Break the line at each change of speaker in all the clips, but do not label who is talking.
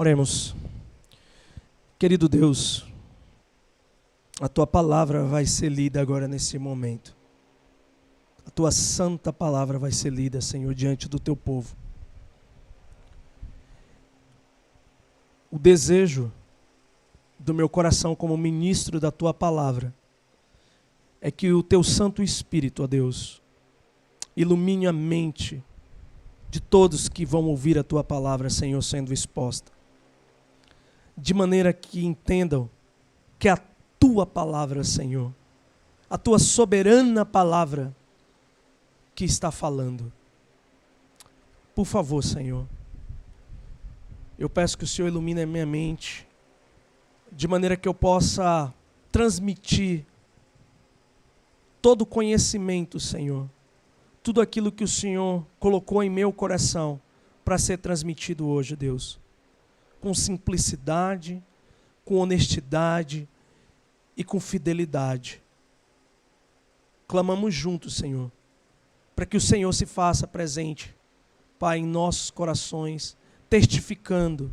Oremos. Querido Deus, a Tua palavra vai ser lida agora nesse momento. A Tua santa palavra vai ser lida, Senhor, diante do Teu povo. O desejo do meu coração como ministro da Tua palavra é que o Teu Santo Espírito, ó Deus, ilumine a mente de todos que vão ouvir a Tua palavra, Senhor, sendo exposta. De maneira que entendam que a Tua palavra, Senhor, a Tua soberana palavra que está falando. Por favor, Senhor, eu peço que o Senhor ilumine a minha mente, de maneira que eu possa transmitir todo o conhecimento, Senhor, tudo aquilo que o Senhor colocou em meu coração para ser transmitido hoje, Deus, com simplicidade, com honestidade e com fidelidade. Clamamos juntos, Senhor, para que o Senhor se faça presente, Pai, em nossos corações, testificando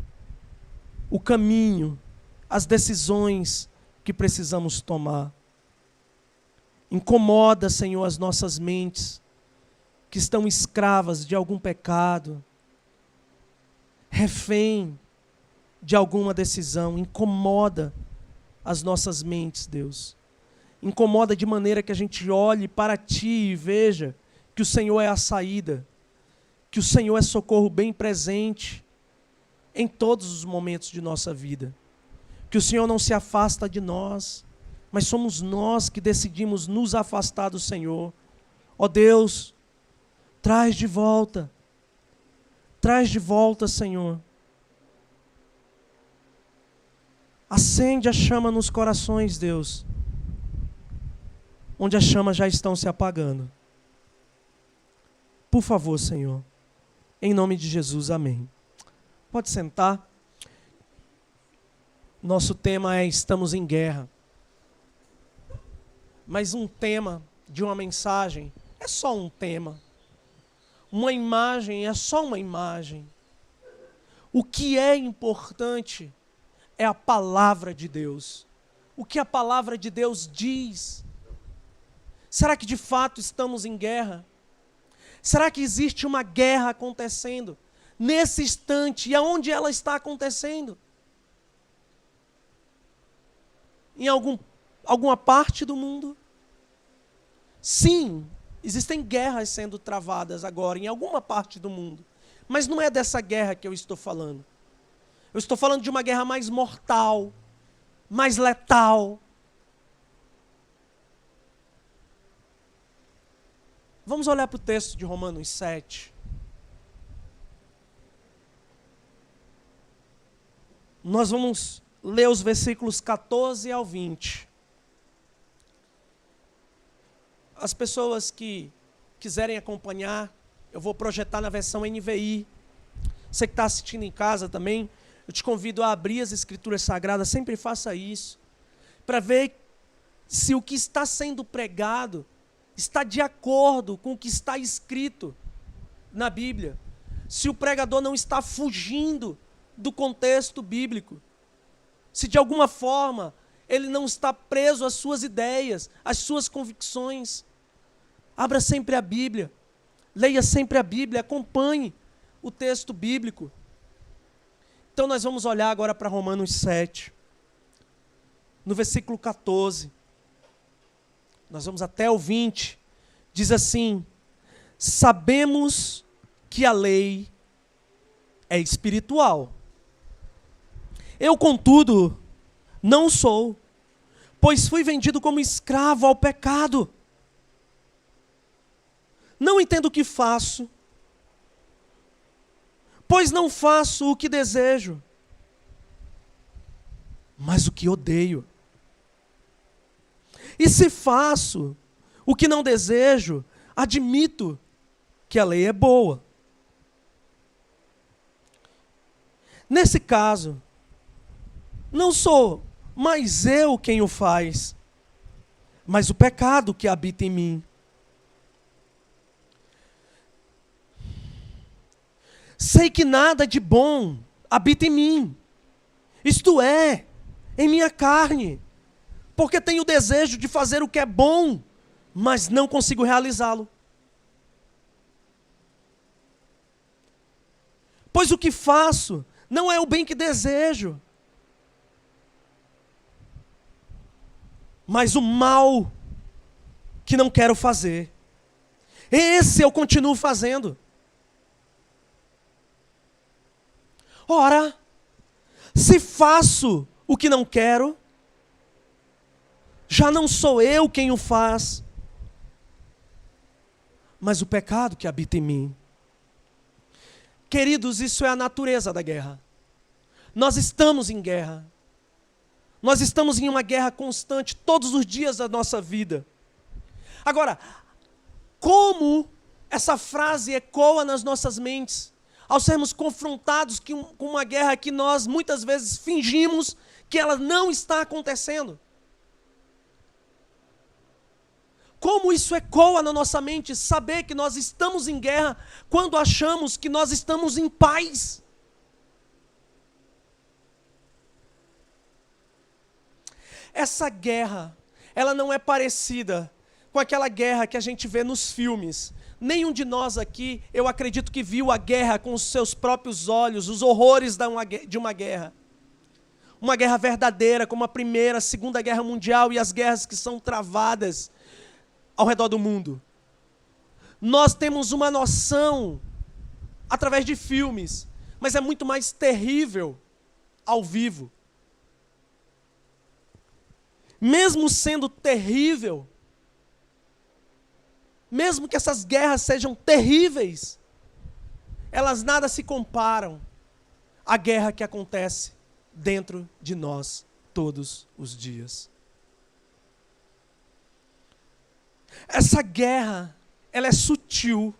o caminho, as decisões que precisamos tomar. Incomoda, Senhor, as nossas mentes que estão escravas de algum pecado, refém de alguma decisão. Incomoda as nossas mentes, Deus. Incomoda de maneira que a gente olhe para Ti e veja que o Senhor é a saída, que o Senhor é socorro bem presente em todos os momentos de nossa vida. Que o Senhor não se afasta de nós, mas somos nós que decidimos nos afastar do Senhor. Ó Deus, traz de volta, Senhor. Acende a chama nos corações, Deus, onde as chamas já estão se apagando. Por favor, Senhor, em nome de Jesus, amém. Pode sentar. Nosso tema é Estamos em Guerra. Mas um tema de uma mensagem é só um tema. Uma imagem é só uma imagem. O que é importante é a palavra de Deus. O que a palavra de Deus diz. Será que de fato estamos em guerra? Será que existe uma guerra acontecendo nesse instante? E aonde ela está acontecendo? Em alguma parte do mundo? Sim, existem guerras sendo travadas agora em alguma parte do mundo. Mas não é dessa guerra que eu estou falando. Eu estou falando de uma guerra mais mortal, mais letal. Vamos olhar para o texto de Romanos 7. Nós vamos ler os versículos 14 ao 20. As pessoas que quiserem acompanhar, eu vou projetar na versão NVI. Você que está assistindo em casa também, eu te convido a abrir as Escrituras Sagradas, sempre faça isso, para ver se o que está sendo pregado está de acordo com o que está escrito na Bíblia. Se o pregador não está fugindo do contexto bíblico. Se de alguma forma ele não está preso às suas ideias, às suas convicções. Abra sempre a Bíblia. Leia sempre a Bíblia, acompanhe o texto bíblico. Então nós vamos olhar agora para Romanos 7. No versículo 14. Nós vamos até o 20. Diz assim: sabemos que a lei é espiritual. Eu, contudo, não sou, pois fui vendido como escravo ao pecado. Não entendo o que faço, pois não faço o que desejo, mas o que odeio. E se faço o que não desejo, admito que a lei é boa. Nesse caso, não sou mais eu quem o faz, mas o pecado que habita em mim. Sei que nada de bom habita em mim, isto é, em minha carne, porque tenho o desejo de fazer o que é bom, mas não consigo realizá-lo. Pois o que faço não é o bem que desejo, mas o mal que não quero fazer. Esse eu continuo fazendo. Ora, se faço o que não quero, já não sou eu quem o faz, mas o pecado que habita em mim. Queridos, isso é a natureza da guerra. Nós estamos em guerra. Nós estamos em uma guerra constante todos os dias da nossa vida. Agora, como essa frase ecoa nas nossas mentes, ao sermos confrontados com uma guerra que nós muitas vezes fingimos que ela não está acontecendo? Como isso ecoa na nossa mente, saber que nós estamos em guerra quando achamos que nós estamos em paz? Essa guerra, ela não é parecida com aquela guerra que a gente vê nos filmes. Nenhum de nós aqui, eu acredito que viu a guerra com os seus próprios olhos, os horrores de uma guerra. Uma guerra verdadeira, como a Primeira, a Segunda Guerra Mundial e as guerras que são travadas ao redor do mundo. Nós temos uma noção através de filmes, mas é muito mais terrível ao vivo. Mesmo sendo terrível, mesmo que essas guerras sejam terríveis, elas nada se comparam à guerra que acontece dentro de nós todos os dias. Essa guerra, ela é sutil.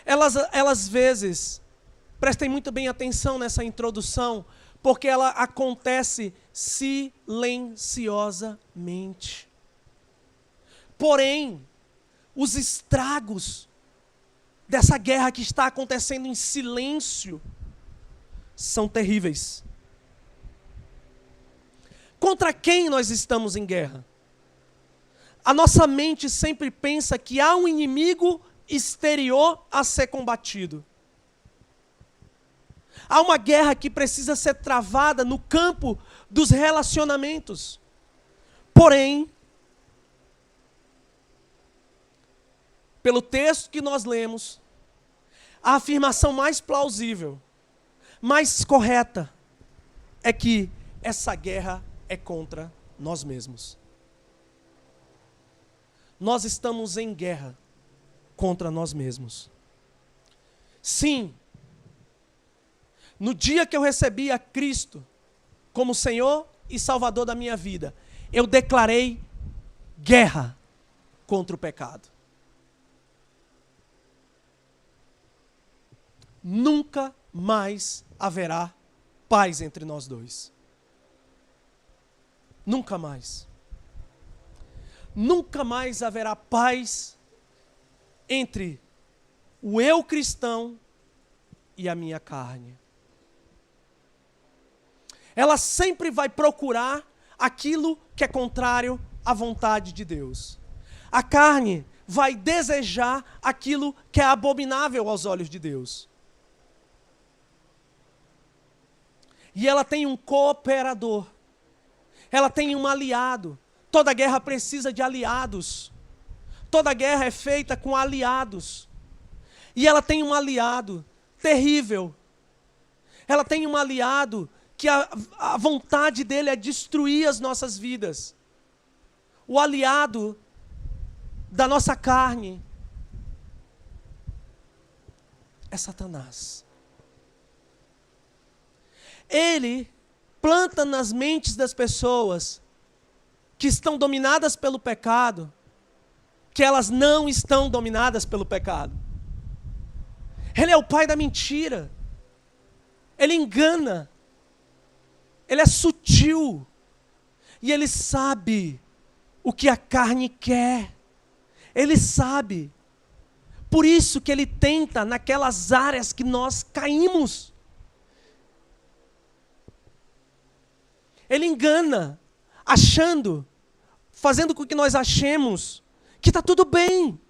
Elas às vezes, prestem muito bem atenção nessa introdução, porque ela acontece silenciosamente. Porém, os estragos dessa guerra que está acontecendo em silêncio são terríveis. Contra quem nós estamos em guerra? A nossa mente sempre pensa que há um inimigo exterior a ser combatido. Há uma guerra que precisa ser travada no campo dos relacionamentos. Porém, pelo texto que nós lemos, a afirmação mais plausível, mais correta, é que essa guerra é contra nós mesmos. Nós estamos em guerra contra nós mesmos. Sim, no dia que eu recebi a Cristo como Senhor e Salvador da minha vida, eu declarei guerra contra o pecado. Nunca mais haverá paz entre nós dois. Nunca mais. Nunca mais haverá paz entre o eu cristão e a minha carne. Ela sempre vai procurar aquilo que é contrário à vontade de Deus. A carne vai desejar aquilo que é abominável aos olhos de Deus. E ela tem um cooperador. Ela tem um aliado. Toda guerra precisa de aliados. Toda guerra é feita com aliados. E ela tem um aliado terrível. Ela tem um aliado que a vontade dele é destruir as nossas vidas. O aliado da nossa carne é Satanás. Ele planta nas mentes das pessoas que estão dominadas pelo pecado, que elas não estão dominadas pelo pecado. Ele é o pai da mentira. Ele engana. Ele é sutil. E ele sabe o que a carne quer. Ele sabe. Por isso que ele tenta naquelas áreas que nós caímos. Ele engana, fazendo com que nós achemos que está tudo bem,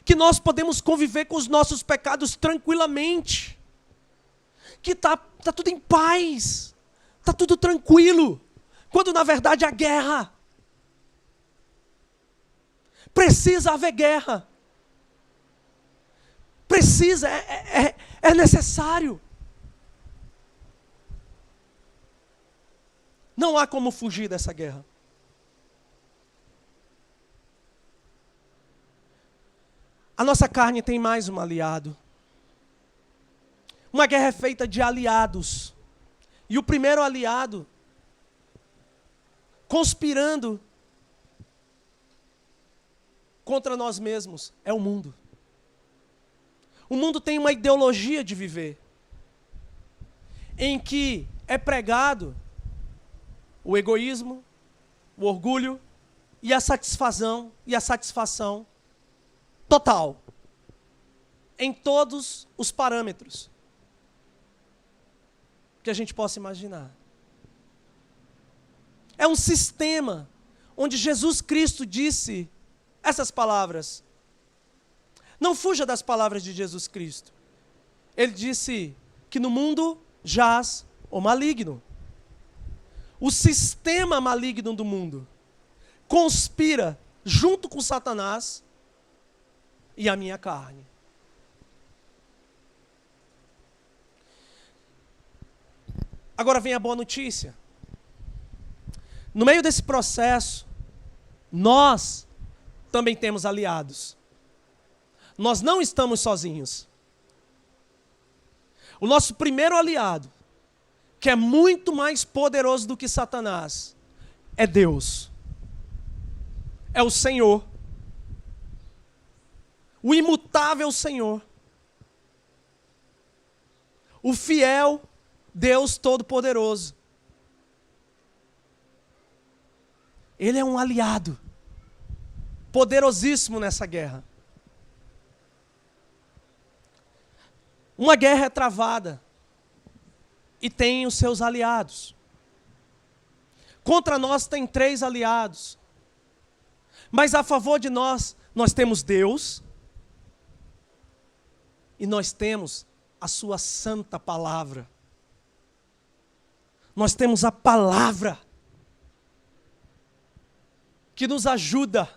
que nós podemos conviver com os nossos pecados tranquilamente, que está tudo em paz, está tudo tranquilo, quando na verdade há guerra. Precisa haver guerra. Precisa, é necessário. Não há como fugir dessa guerra. A nossa carne tem mais um aliado. Uma guerra é feita de aliados. E o primeiro aliado, conspirando contra nós mesmos, é o mundo. O mundo tem uma ideologia de viver, em que é pregado o egoísmo, o orgulho e a satisfação total, em todos os parâmetros que a gente possa imaginar. É um sistema onde Jesus Cristo disse essas palavras. Não fuja das palavras de Jesus Cristo. Ele disse que no mundo jaz o maligno. O sistema maligno do mundo conspira junto com Satanás e a minha carne. Agora vem a boa notícia. No meio desse processo, nós também temos aliados. Nós não estamos sozinhos. O nosso primeiro aliado, que é muito mais poderoso do que Satanás, é Deus. É o Senhor. O imutável Senhor. O fiel Deus Todo-Poderoso. Ele é um aliado poderosíssimo nessa guerra. Uma guerra é travada e tem os seus aliados. Contra nós tem 3 aliados. Mas a favor de nós temos Deus e nós temos a sua santa palavra. Nós temos a palavra que nos ajuda,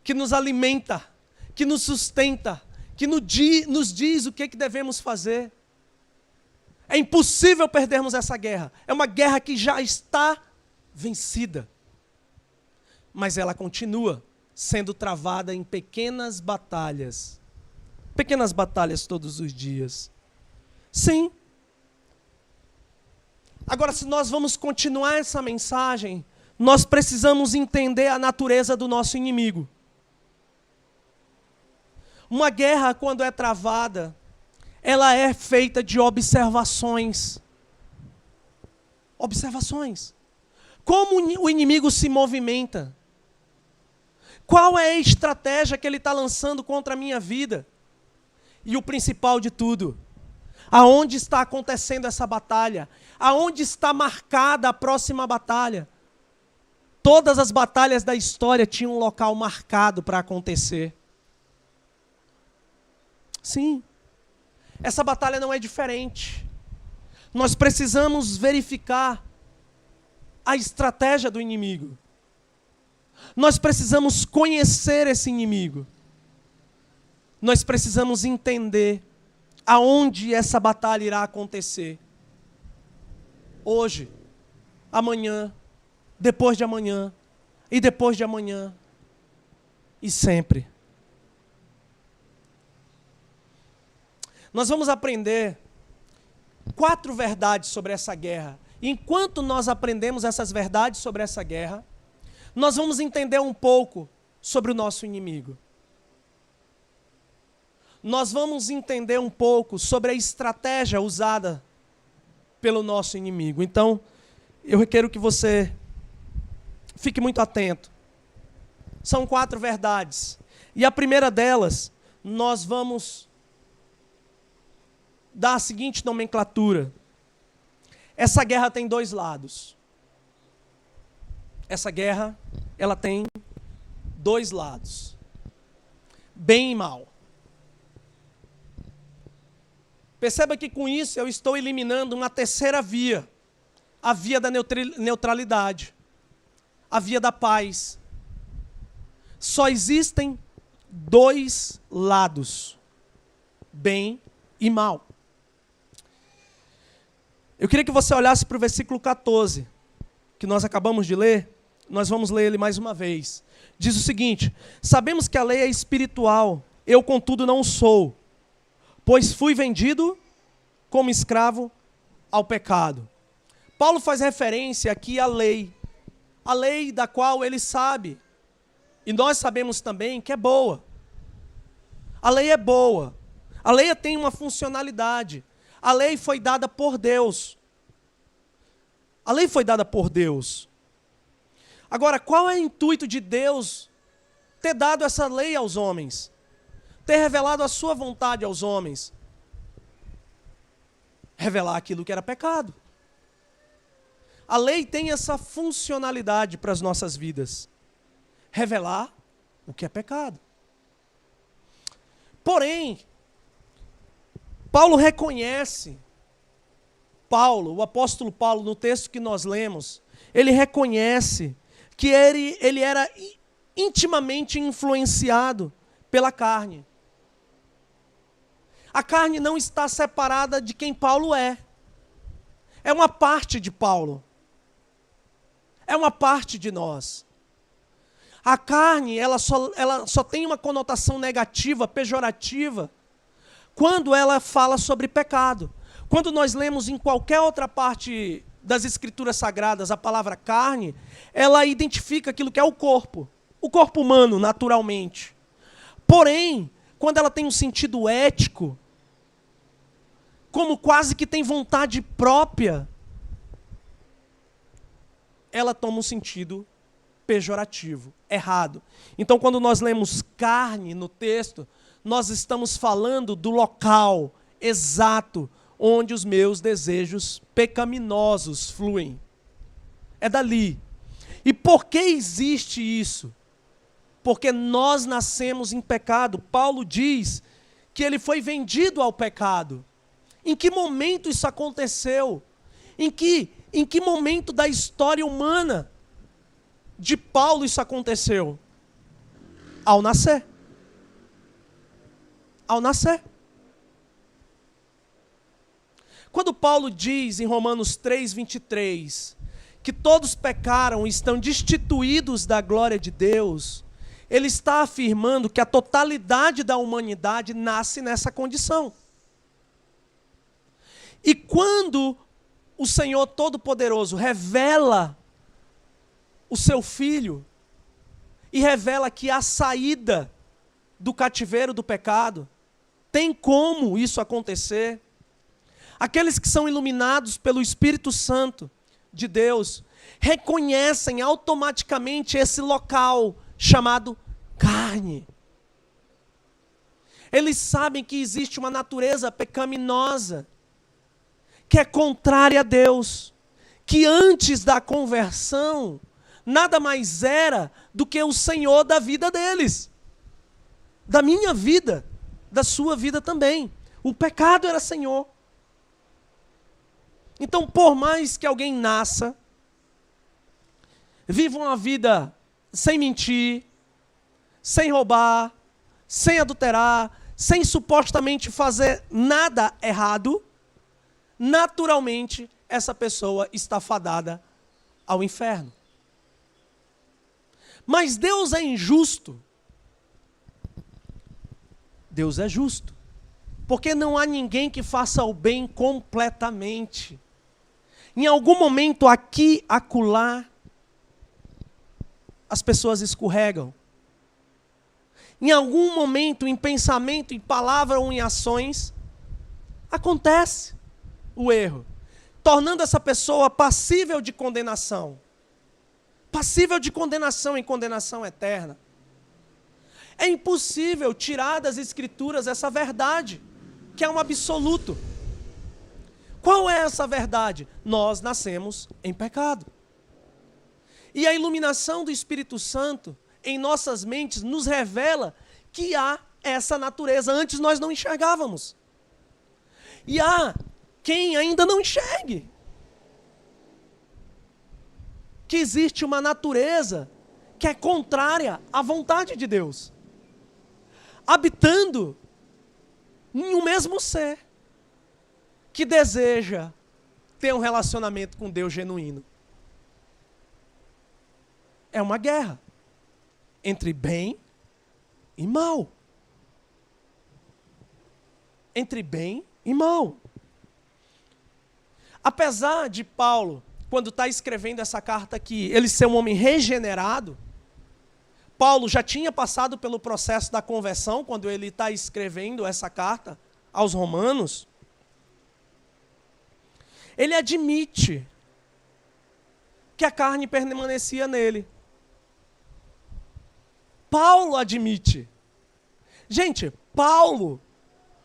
que nos alimenta, que nos sustenta, que nos diz o que devemos fazer. É impossível perdermos essa guerra. É uma guerra que já está vencida. Mas ela continua sendo travada em pequenas batalhas. Pequenas batalhas todos os dias. Sim. Agora, se nós vamos continuar essa mensagem, nós precisamos entender a natureza do nosso inimigo. Uma guerra, quando é travada, ela é feita de observações. Observações. Como o inimigo se movimenta? Qual é a estratégia que ele está lançando contra a minha vida? E o principal de tudo, aonde está acontecendo essa batalha? Aonde está marcada a próxima batalha? Todas as batalhas da história tinham um local marcado para acontecer. Sim, essa batalha não é diferente. Nós precisamos verificar a estratégia do inimigo. Nós precisamos conhecer esse inimigo. Nós precisamos entender aonde essa batalha irá acontecer. Hoje, amanhã, depois de amanhã, e depois de amanhã, e sempre. Nós vamos aprender 4 verdades sobre essa guerra. E enquanto nós aprendemos essas verdades sobre essa guerra, nós vamos entender um pouco sobre o nosso inimigo. Nós vamos entender um pouco sobre a estratégia usada pelo nosso inimigo. Então, eu requero que você fique muito atento. São 4 verdades. E a primeira delas, nós vamos dar a seguinte nomenclatura: Essa guerra tem dois lados. Essa guerra, ela tem dois lados. Bem e mal. Perceba que com isso eu estou eliminando uma terceira via. A via da neutralidade. A via da paz. Só existem dois lados. Bem e mal. Eu queria que você olhasse para o versículo 14, que nós acabamos de ler. Nós vamos ler ele mais uma vez. Diz o seguinte: sabemos que a lei é espiritual, eu contudo não sou, pois fui vendido como escravo ao pecado. Paulo faz referência aqui à lei. A lei da qual ele sabe. E nós sabemos também que é boa. A lei é boa. A lei tem uma funcionalidade. A lei foi dada por Deus. A lei foi dada por Deus. Agora, qual é o intuito de Deus ter dado essa lei aos homens? Ter revelado a sua vontade aos homens? Revelar aquilo que era pecado. A lei tem essa funcionalidade para as nossas vidas. Revelar o que é pecado. Porém, Paulo reconhece, o apóstolo Paulo, no texto que nós lemos, ele reconhece que ele era intimamente influenciado pela carne. A carne não está separada de quem Paulo é. É uma parte de Paulo. É uma parte de nós. A carne, ela só tem uma conotação negativa, pejorativa, quando ela fala sobre pecado. Quando nós lemos em qualquer outra parte das Escrituras Sagradas a palavra carne, ela identifica aquilo que é o corpo humano, naturalmente. Porém, quando ela tem um sentido ético, como quase que tem vontade própria, ela toma um sentido pejorativo, errado. Então, quando nós lemos carne no texto, nós estamos falando do local exato onde os meus desejos pecaminosos fluem. É dali. E por que existe isso? Porque nós nascemos em pecado. Paulo diz que ele foi vendido ao pecado. Em que momento isso aconteceu? Em que momento da história humana de Paulo isso aconteceu? Ao nascer. Ao nascer. Quando Paulo diz em Romanos 3:23 que todos pecaram e estão destituídos da glória de Deus, ele está afirmando que a totalidade da humanidade nasce nessa condição. E quando o Senhor Todo-Poderoso revela o seu Filho e revela que a saída do cativeiro do pecado, tem como isso acontecer? Aqueles que são iluminados pelo Espírito Santo de Deus reconhecem automaticamente esse local chamado carne. Eles sabem que existe uma natureza pecaminosa que é contrária a Deus, que antes da conversão nada mais era do que o Senhor da vida deles, da minha vida, da sua vida também. O pecado era Senhor. Então, por mais que alguém nasça, viva uma vida sem mentir, sem roubar, sem adulterar, sem supostamente fazer nada errado, naturalmente essa pessoa está fadada ao inferno. Mas Deus é injusto. Deus é justo. Porque não há ninguém que faça o bem completamente. Em algum momento, aqui, acolá, as pessoas escorregam. Em algum momento, em pensamento, em palavra ou em ações, acontece o erro, tornando essa pessoa passível de condenação. Passível de condenação em condenação eterna. É impossível tirar das Escrituras essa verdade, que é um absoluto. Qual é essa verdade? Nós nascemos em pecado. E a iluminação do Espírito Santo em nossas mentes nos revela que há essa natureza. Antes nós não enxergávamos. E há quem ainda não enxergue que existe uma natureza que é contrária à vontade de Deus, habitando em um mesmo ser, que deseja ter um relacionamento com Deus genuíno. É uma guerra entre bem e mal. Entre bem e mal. Apesar de Paulo, quando está escrevendo essa carta aqui, ele ser um homem regenerado, Paulo já tinha passado pelo processo da conversão, quando ele está escrevendo essa carta aos romanos, ele admite que a carne permanecia nele. Paulo admite. Gente, Paulo,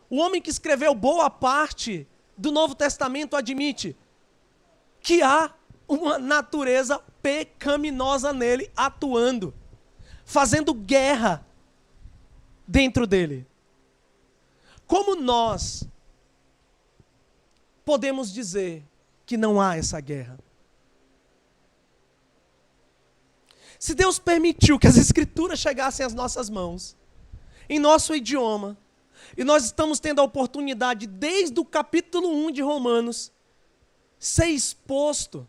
o homem que escreveu boa parte do Novo Testamento, admite que há uma natureza pecaminosa nele atuando, fazendo guerra dentro dele. Como nós podemos dizer que não há essa guerra? Se Deus permitiu que as Escrituras chegassem às nossas mãos, em nosso idioma, e nós estamos tendo a oportunidade, desde o capítulo 1 de Romanos, ser exposto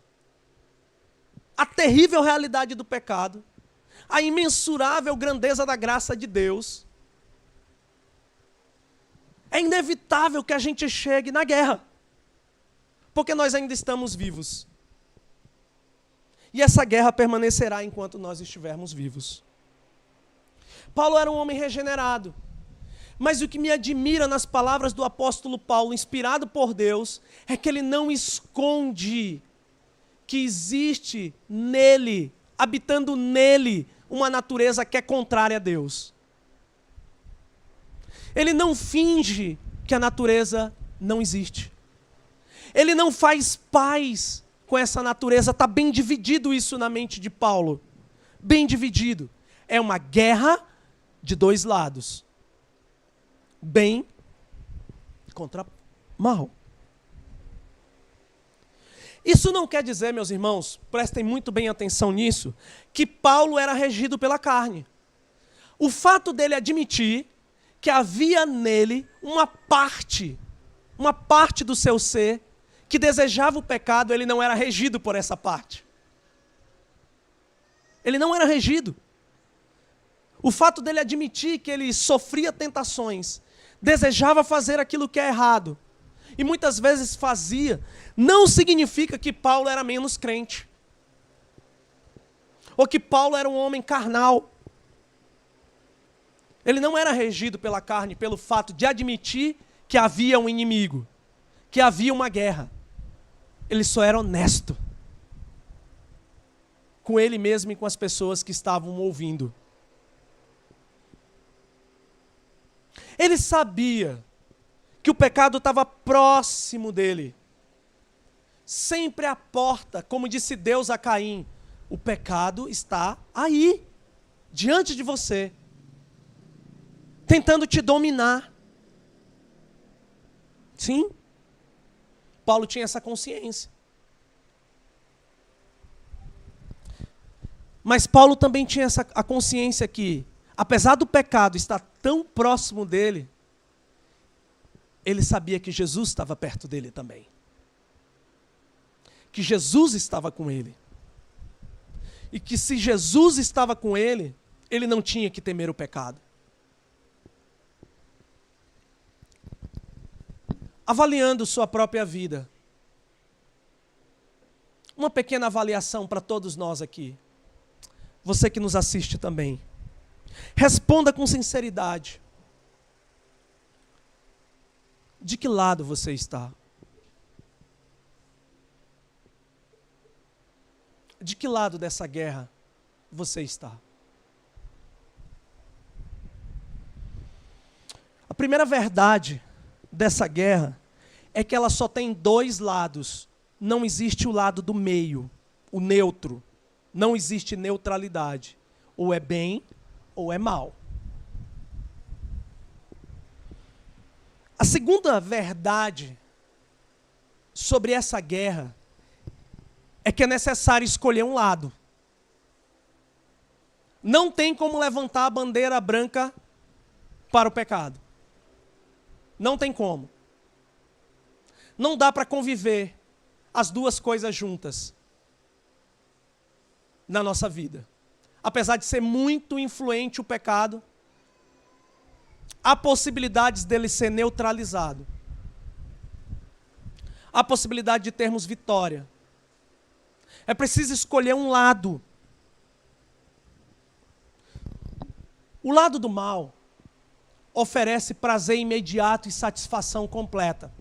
à terrível realidade do pecado, à imensurável grandeza da graça de Deus, é inevitável que a gente chegue na guerra, porque nós ainda estamos vivos. E essa guerra permanecerá enquanto nós estivermos vivos. Paulo era um homem regenerado. Mas o que me admira nas palavras do apóstolo Paulo, inspirado por Deus, é que ele não esconde que existe nele, habitando nele, uma natureza que é contrária a Deus. Ele não finge que a natureza não existe. Ele não faz paz com essa natureza. Está bem dividido isso na mente de Paulo. Bem dividido. É uma guerra de dois lados. Bem contra mal. Isso não quer dizer, meus irmãos, prestem muito bem atenção nisso, que Paulo era regido pela carne. O fato dele admitir que havia nele uma parte do seu ser que desejava o pecado, ele não era regido por essa parte. Ele não era regido. O fato dele admitir que ele sofria tentações, desejava fazer aquilo que é errado, e muitas vezes fazia, não significa que Paulo era menos crente, ou que Paulo era um homem carnal. Ele não era regido pela carne, pelo fato de admitir que havia um inimigo, que havia uma guerra. Ele só era honesto com ele mesmo e com as pessoas que estavam ouvindo. Ele sabia que o pecado estava próximo dele, sempre à porta, como disse Deus a Caim: o pecado está aí, diante de você, tentando te dominar. Sim, Paulo tinha essa consciência. Mas Paulo também tinha a consciência que, apesar do pecado estar tão próximo dele, ele sabia que Jesus estava perto dele também. Que Jesus estava com ele. E que se Jesus estava com ele, ele não tinha que temer o pecado. Avaliando sua própria vida. Uma pequena avaliação para todos nós aqui. Você que nos assiste também. Responda com sinceridade. De que lado você está? De que lado dessa guerra você está? A primeira verdade dessa guerra é que ela só tem dois lados. Não existe o lado do meio, o neutro. Não existe neutralidade. Ou é bem ou é mal. A segunda verdade sobre essa guerra é que é necessário escolher um lado. Não tem como levantar a bandeira branca para o pecado. Não tem como. Não dá para conviver as duas coisas juntas na nossa vida. Apesar de ser muito influente o pecado, há possibilidades dele ser neutralizado. Há possibilidade de termos vitória. É preciso escolher um lado. O lado do mal oferece prazer imediato e satisfação completa.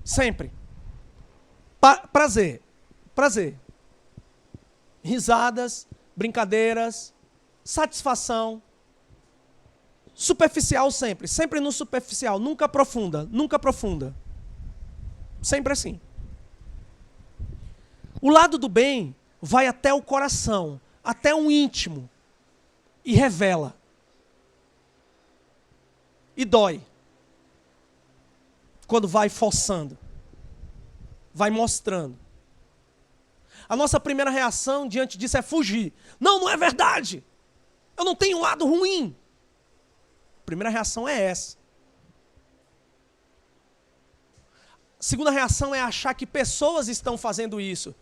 Sempre. Prazer. Risadas, brincadeiras, satisfação. Superficial sempre. Sempre no superficial. Nunca profunda. Sempre assim. O lado do bem vai até o coração, até o íntimo. E revela. E dói. Quando vai forçando. Vai mostrando. A nossa primeira reação diante disso é fugir. Não, não é verdade. Eu não tenho um lado ruim. A primeira reação é essa. A segunda reação é achar que pessoas estão fazendo isso.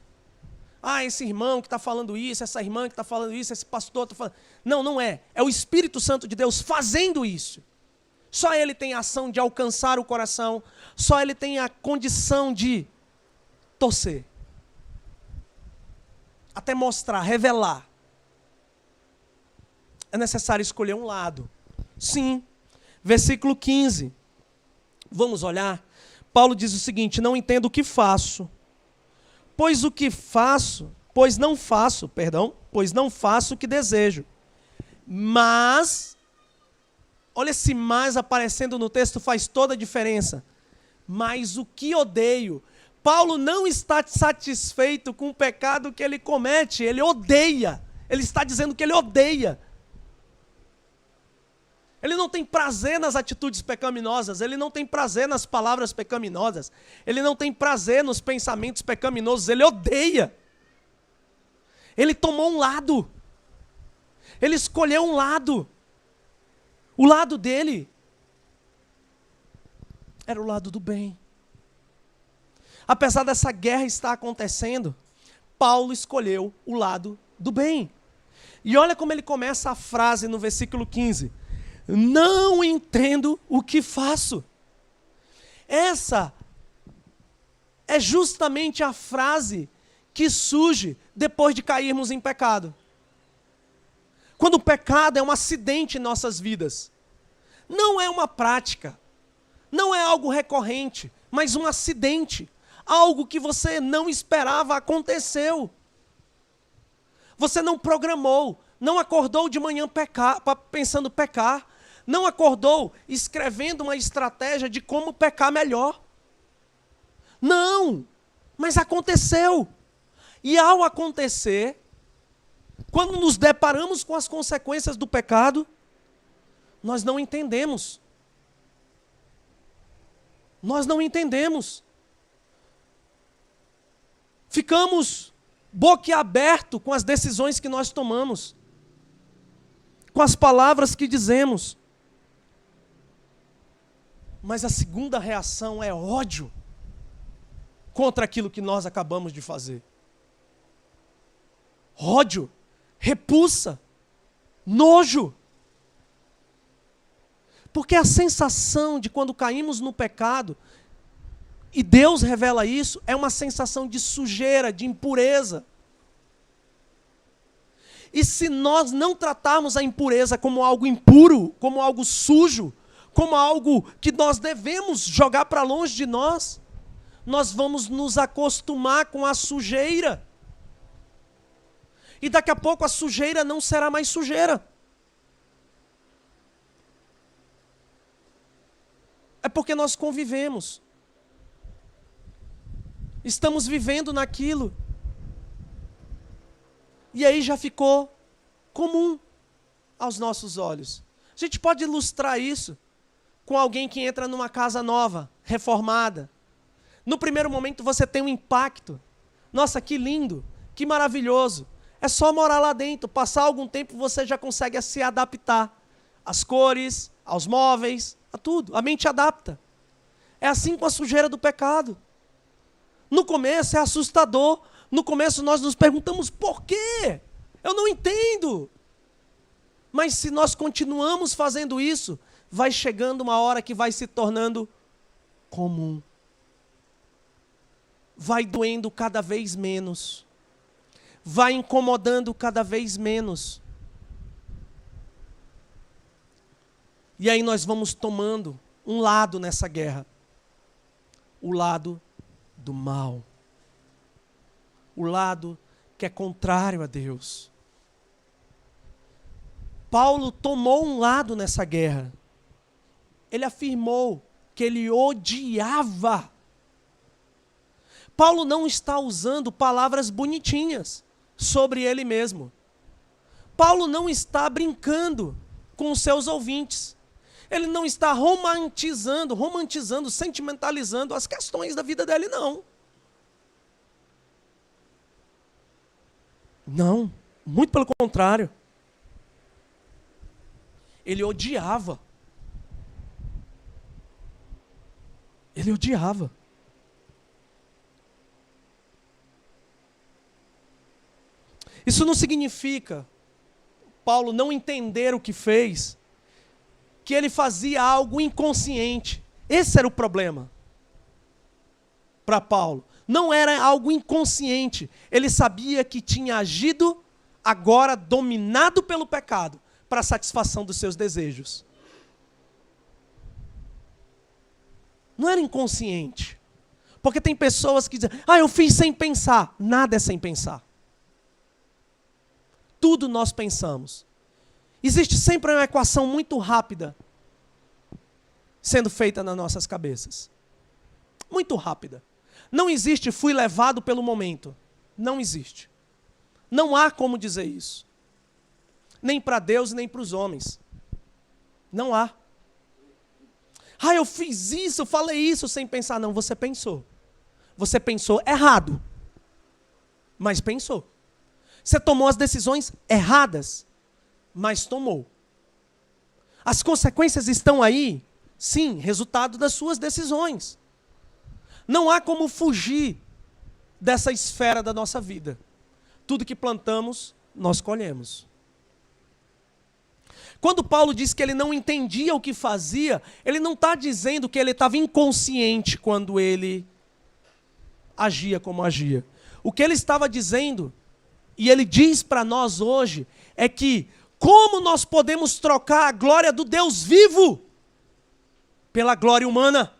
Ah, esse irmão que está falando isso, essa irmã que está falando isso, esse pastor está falando... Não, não é. É o Espírito Santo de Deus fazendo isso. Só Ele tem a ação de alcançar o coração. Só Ele tem a condição de torcer. Até mostrar, revelar. É necessário escolher um lado. Sim. Versículo 15. Vamos olhar. Paulo diz o seguinte: não entendo o que faço. Pois não faço o que desejo. Mas, olha esse mas aparecendo no texto faz toda a diferença. Mas o que odeio. Paulo não está satisfeito com o pecado que ele comete, ele odeia. Ele está dizendo que ele odeia. Ele não tem prazer nas atitudes pecaminosas, ele não tem prazer nas palavras pecaminosas, ele não tem prazer nos pensamentos pecaminosos, ele odeia. Ele tomou um lado. Ele escolheu um lado. O lado dele era o lado do bem. Apesar dessa guerra estar acontecendo, Paulo escolheu o lado do bem. E olha como ele começa a frase no versículo 15. Não entendo o que faço. Essa é justamente a frase que surge depois de cairmos em pecado. Quando o pecado é um acidente em nossas vidas. Não é uma prática, não é algo recorrente, mas um acidente. Algo que você não esperava aconteceu. Você não programou, não acordou de manhã pensando pecar. Não acordou escrevendo uma estratégia de como pecar melhor. Não, mas aconteceu. E ao acontecer, quando nos deparamos com as consequências do pecado, nós não entendemos. Nós não entendemos. Ficamos boquiabertos com as decisões que nós tomamos, com as palavras que dizemos. Mas a segunda reação é ódio contra aquilo que nós acabamos de fazer. Ódio, repulsa, nojo. Porque a sensação de quando caímos no pecado, e Deus revela isso, é uma sensação de sujeira, de impureza. E se nós não tratarmos a impureza como algo impuro, como algo sujo, como algo que nós devemos jogar para longe de nós, nós vamos nos acostumar com a sujeira. E daqui a pouco a sujeira não será mais sujeira. É porque nós convivemos. Estamos vivendo naquilo. E aí já ficou comum aos nossos olhos. A gente pode ilustrar isso com alguém que entra numa casa nova, reformada. No primeiro momento você tem um impacto. Nossa, que lindo, que maravilhoso. É só morar lá dentro, passar algum tempo você já consegue se adaptar às cores, aos móveis, a tudo. A mente adapta. É assim com a sujeira do pecado. No começo é assustador. No começo nós nos perguntamos por quê? Eu não entendo. Mas se nós continuamos fazendo isso, vai chegando uma hora que vai se tornando comum. Vai doendo cada vez menos. Vai incomodando cada vez menos. E aí nós vamos tomando um lado nessa guerra. O lado do mal. O lado que é contrário a Deus. Paulo tomou um lado nessa guerra. Ele afirmou que ele odiava. Paulo não está usando palavras bonitinhas sobre ele mesmo. Paulo não está brincando com os seus ouvintes. Ele não está romantizando, sentimentalizando as questões da vida dele, não. Não, muito pelo contrário. Ele odiava. Ele odiava. Isso não significa, Paulo não entender o que fez, que ele fazia algo inconsciente. Esse era o problema para Paulo. Não era algo inconsciente. Ele sabia que tinha agido, agora dominado pelo pecado, para a satisfação dos seus desejos. Não era inconsciente. Porque tem pessoas que dizem, eu fiz sem pensar. Nada é sem pensar. Tudo nós pensamos. Existe sempre uma equação muito rápida sendo feita nas nossas cabeças. Muito rápida. Não existe fui levado pelo momento. Não existe. Não há como dizer isso. Nem para Deus, nem para os homens. Não há. Eu fiz isso, eu falei isso sem pensar. Não, você pensou. Você pensou errado. Mas pensou. Você tomou as decisões erradas, mas tomou. As consequências estão aí, sim, resultado das suas decisões. Não há como fugir dessa esfera da nossa vida. Tudo que plantamos, nós colhemos. Quando Paulo diz que ele não entendia o que fazia, ele não está dizendo que ele estava inconsciente quando ele agia como agia. O que ele estava dizendo, e ele diz para nós hoje, é que como nós podemos trocar a glória do Deus vivo pela glória humana?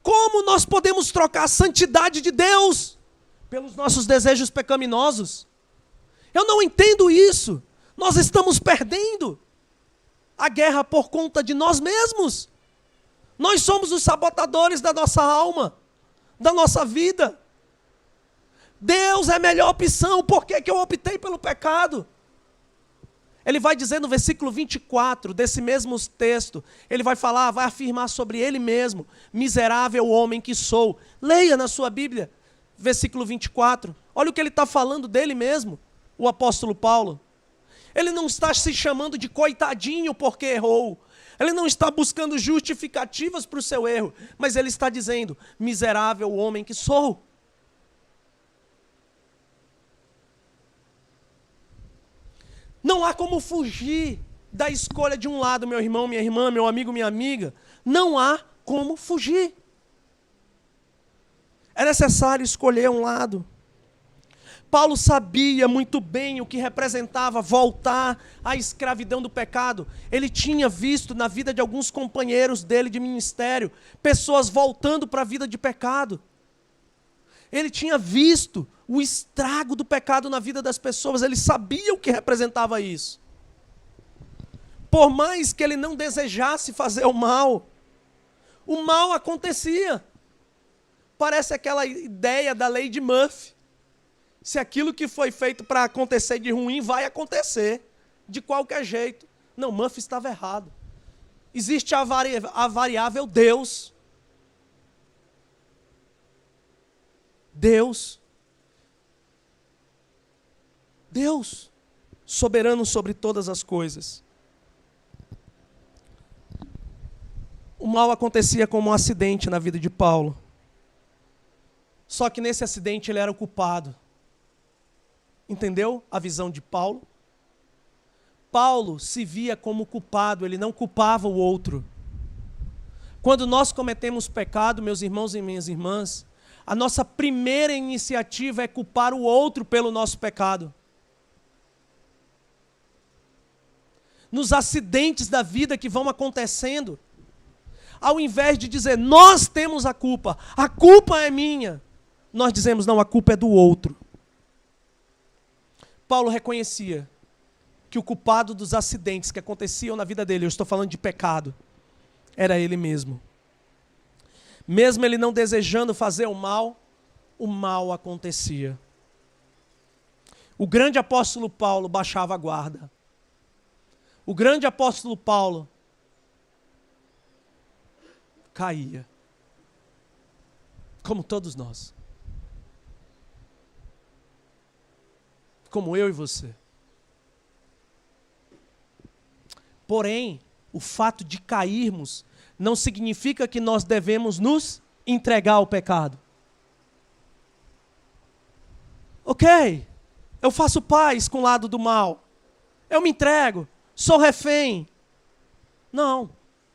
Como nós podemos trocar a santidade de Deus pelos nossos desejos pecaminosos? Eu não entendo isso. Nós estamos perdendo a guerra por conta de nós mesmos. Nós somos os sabotadores da nossa alma, da nossa vida. Deus é a melhor opção, por que eu optei pelo pecado? Ele vai dizer no versículo 24 desse mesmo texto, ele vai falar, vai afirmar sobre ele mesmo, miserável homem que sou. Leia na sua Bíblia, versículo 24, olha o que ele está falando dele mesmo, o apóstolo Paulo. Ele não está se chamando de coitadinho porque errou, ele não está buscando justificativas para o seu erro, mas ele está dizendo, miserável homem que sou. Não há como fugir da escolha de um lado, meu irmão, minha irmã, meu amigo, minha amiga. Não há como fugir. É necessário escolher um lado. Paulo sabia muito bem o que representava voltar à escravidão do pecado. Ele tinha visto na vida de alguns companheiros dele de ministério, pessoas voltando para a vida de pecado. Ele tinha visto o estrago do pecado na vida das pessoas, ele sabia o que representava isso. Por mais que ele não desejasse fazer o mal, O mal acontecia. Parece aquela ideia da lei de Murphy. Se aquilo que foi feito para acontecer de ruim vai acontecer, de qualquer jeito. Não, Murphy estava errado. Existe a variável Deus. Deus, soberano sobre todas as coisas. O mal acontecia como um acidente na vida de Paulo. Só que nesse acidente ele era o culpado. Entendeu a visão de Paulo? Paulo se via como culpado, ele não culpava o outro. Quando nós cometemos pecado, meus irmãos e minhas irmãs, a nossa primeira iniciativa é culpar o outro pelo nosso pecado. Nos acidentes da vida que vão acontecendo, ao invés de dizer, nós temos a culpa é minha, nós dizemos, não, a culpa é do outro. Paulo reconhecia que o culpado dos acidentes que aconteciam na vida dele, eu estou falando de pecado, era ele mesmo. Mesmo ele não desejando fazer o mal acontecia. O grande apóstolo Paulo baixava a guarda. O grande apóstolo Paulo caía. Como todos nós. Como eu e você. Porém, o fato de cairmos não significa que nós devemos nos entregar ao pecado. Ok, eu faço paz com o lado do mal. Eu me entrego, sou refém. Não,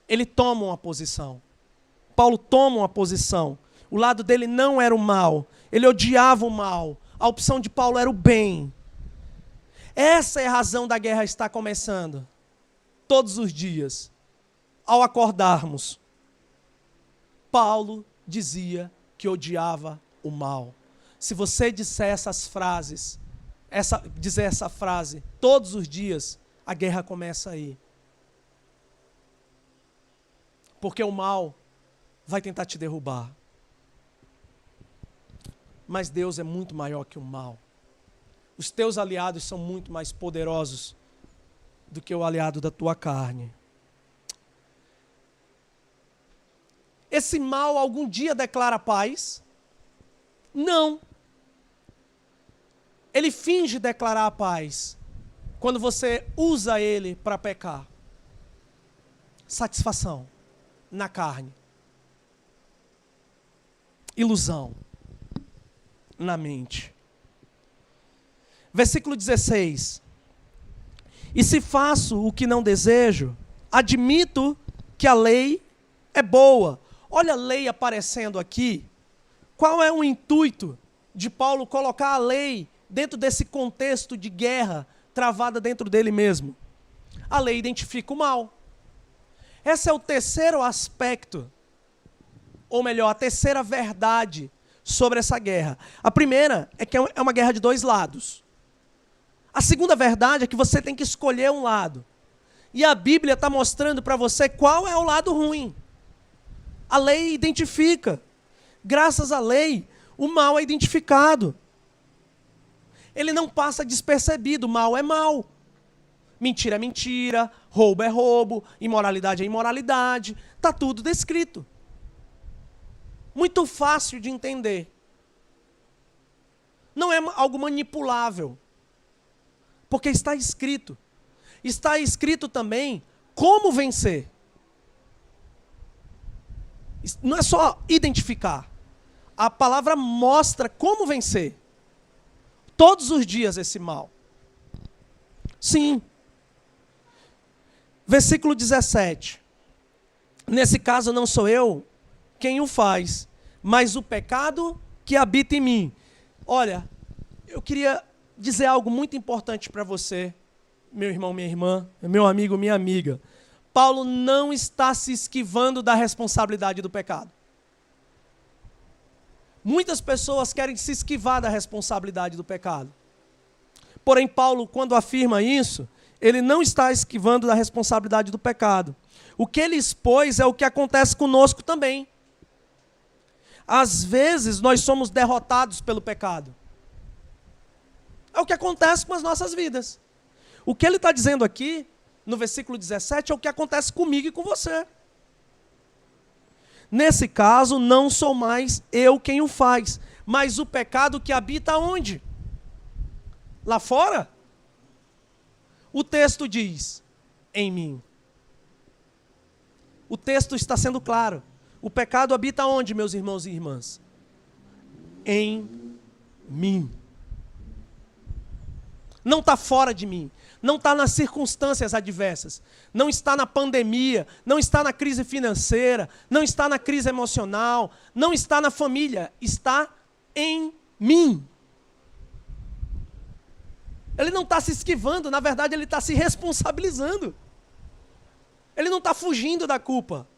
ele toma uma posição. Paulo toma uma posição. O lado dele não era o mal, ele odiava o mal. A opção de Paulo era o bem. Essa é a razão da guerra estar começando. Todos os dias, ao acordarmos, Paulo dizia que odiava o mal. Se você disser essas frases, dizer essa frase todos os dias, a guerra começa aí. Porque o mal vai tentar te derrubar. Mas Deus é muito maior que o mal. Os teus aliados são muito mais poderosos do que o aliado da tua carne. Esse mal algum dia declara paz? Não. Ele finge declarar a paz quando você usa ele para pecar. Satisfação na carne. Ilusão na mente. Versículo 16. E se faço o que não desejo, admito que a lei é boa. Olha a lei aparecendo aqui. Qual é o intuito de Paulo colocar a lei dentro desse contexto de guerra travada dentro dele mesmo? A lei identifica o mal. Esse é o terceiro aspecto, ou melhor, a terceira verdade sobre essa guerra. A primeira é que é uma guerra de dois lados. A segunda verdade é que você tem que escolher um lado. E a Bíblia está mostrando para você qual é o lado ruim. A lei identifica. Graças à lei, o mal é identificado. Ele não passa despercebido. Mal é mal. Mentira é mentira. Roubo é roubo. Imoralidade é imoralidade. Está tudo descrito. Muito fácil de entender. Não é algo manipulável. Porque está escrito. Está escrito também como vencer. Não é só identificar. A palavra mostra como vencer. Todos os dias esse mal. Sim. Versículo 17. Nesse caso não sou eu quem o faz, mas o pecado que habita em mim. Olha, eu queria dizer algo muito importante para você, meu irmão, minha irmã, meu amigo, minha amiga. Paulo não está se esquivando da responsabilidade do pecado. Muitas pessoas querem se esquivar da responsabilidade do pecado. Porém, Paulo, quando afirma isso, ele não está esquivando da responsabilidade do pecado. O que ele expôs é o que acontece conosco também. Às vezes nós somos derrotados pelo pecado. É o que acontece com as nossas vidas. O que ele está dizendo aqui, no versículo 17, é o que acontece comigo e com você. Nesse caso, não sou mais eu quem o faz, mas o pecado que habita onde? Lá fora? O texto diz, em mim. O texto está sendo claro. O pecado habita onde, meus irmãos e irmãs? Em mim. Não está fora de mim. Não está nas circunstâncias adversas. Não está na pandemia. Não está na crise financeira. Não está na crise emocional. Não está na família. Está em mim. Ele não está se esquivando. Na verdade, ele está se responsabilizando. Ele não está fugindo da culpa.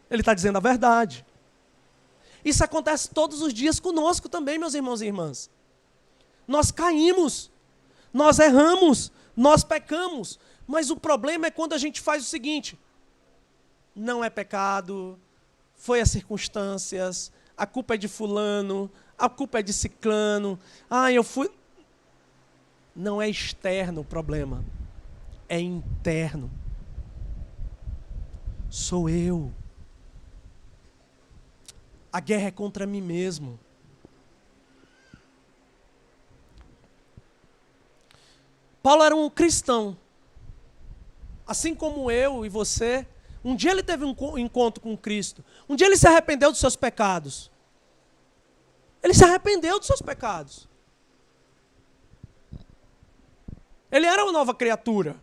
Ele está dizendo a verdade. Isso acontece todos os dias conosco também, meus irmãos e irmãs. Nós caímos, nós erramos, nós pecamos. Mas o problema é quando a gente faz o seguinte: não é pecado, foi as circunstâncias, a culpa é de fulano, a culpa é de ciclano, eu fui... Não é externo o problema, é interno. Sou eu. A guerra é contra mim mesmo. Paulo era um cristão. Assim como eu e você. Um dia ele teve um encontro com Cristo. Um dia ele se arrependeu dos seus pecados. Ele se arrependeu dos seus pecados. Ele era uma nova criatura.